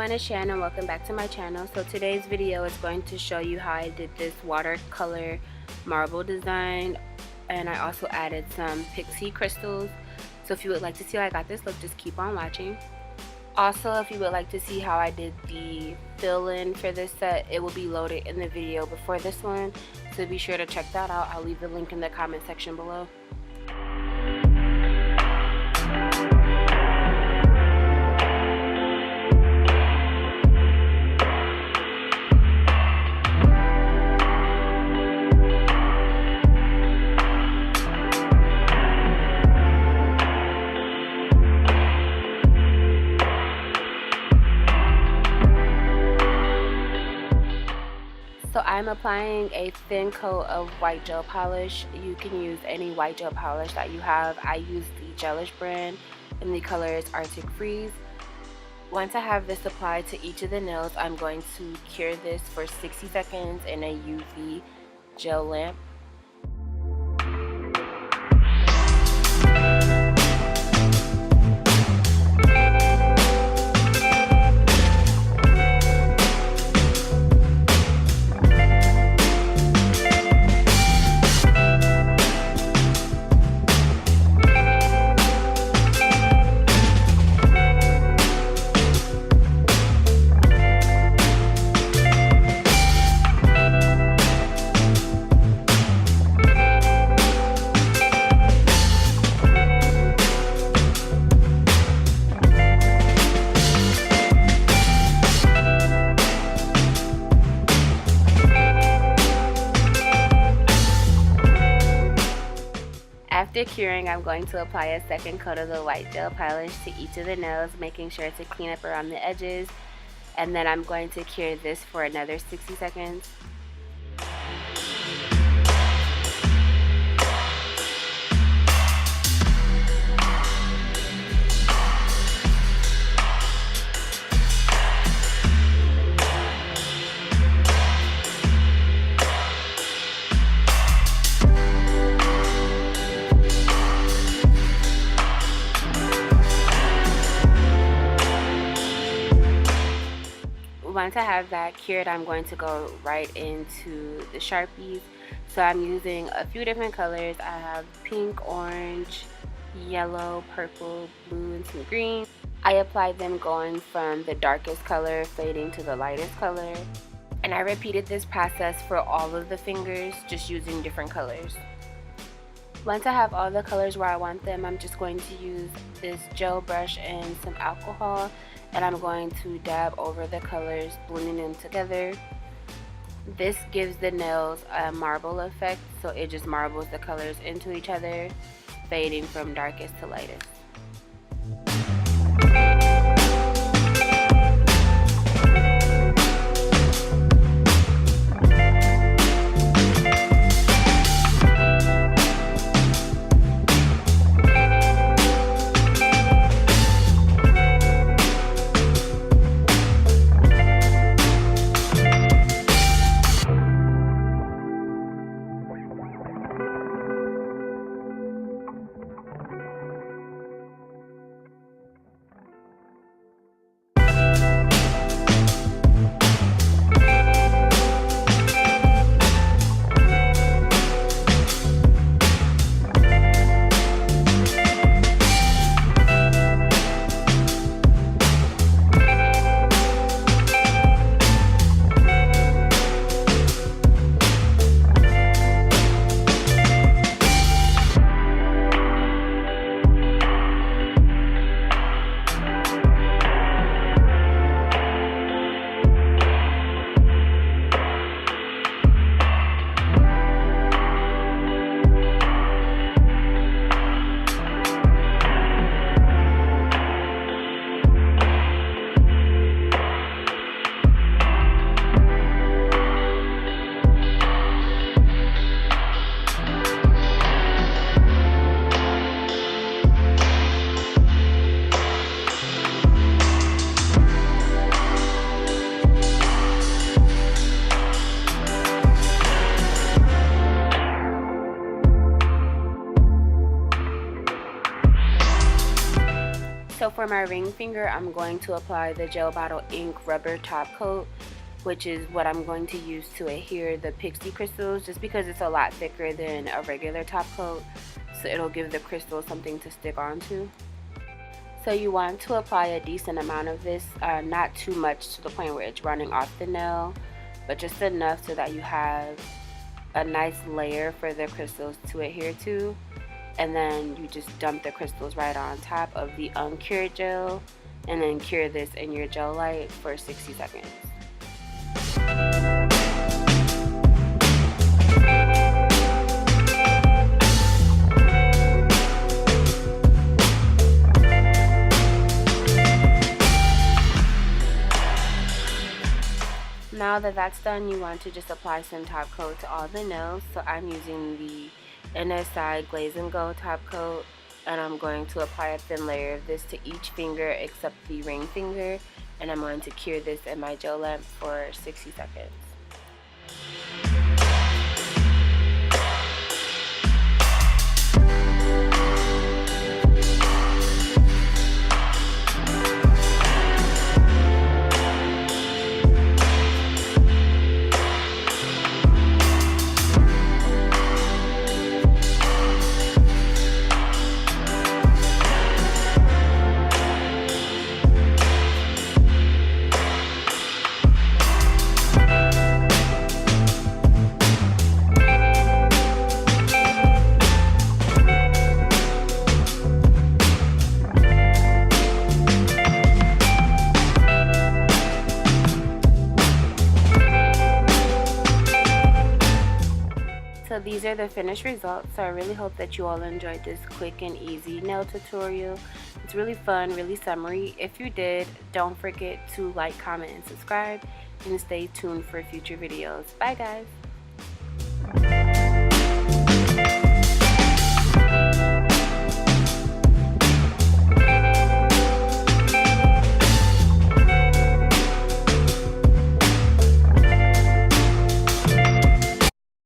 everyone, it's Shann and welcome back to my channel. So today's video is going to show you how I did this watercolor marble design, and I also added some pixie crystals. So if you would like to see how I got this look, just keep on watching. Also, if you would like to see how I did the fill-in for this set, it will be loaded in the video before this one, so be sure to check that out. I'll leave the link in the comment section below. So I'm applying a thin coat of white gel polish. You can use any white gel polish that you have. I use the Gelish brand and the color is Arctic Freeze. Once I have this applied to each of the nails, I'm going to cure this for 60 seconds in a UV gel lamp. After curing, I'm going to apply a second coat of the white gel polish to each of the nails, making sure to clean up around the edges, and then I'm going to cure this for another 60 seconds. Once I have that cured, I'm going to go right into the Sharpies. So I'm using a few different colors. I have pink, orange, yellow, purple, blue, and some green. I applied them going from the darkest color fading to the lightest color. And I repeated this process for all of the fingers, just using different colors. Once I have all the colors where I want them, I'm just going to use this gel brush and some alcohol, and I'm going to dab over the colors, blending them together. This gives the nails a marble effect, so it just marbles the colors into each other, fading from darkest to lightest. So for my ring finger, I'm going to apply the Gel Bottle Ink Rubber Top Coat, which is what I'm going to use to adhere the pixie crystals, just because it's a lot thicker than a regular top coat, so it'll give the crystals something to stick onto. So you want to apply a decent amount of this, not too much to the point where it's running off the nail, but just enough so that you have a nice layer for the crystals to adhere to. And then you just dump the crystals right on top of the uncured gel, and then cure this in your gel light for 60 seconds. Now that that's done, you want to just apply some top coat to all the nails. So I'm using the NSI Glaze and Go top coat, and I'm going to apply a thin layer of this to each finger except the ring finger, and I'm going to cure this in my gel lamp for 60 seconds. So these are the finished results. So I really hope that you all enjoyed this quick and easy nail tutorial. It's really fun, really summery. If you did, don't forget to like, comment, and subscribe, and stay tuned for future videos. Bye guys.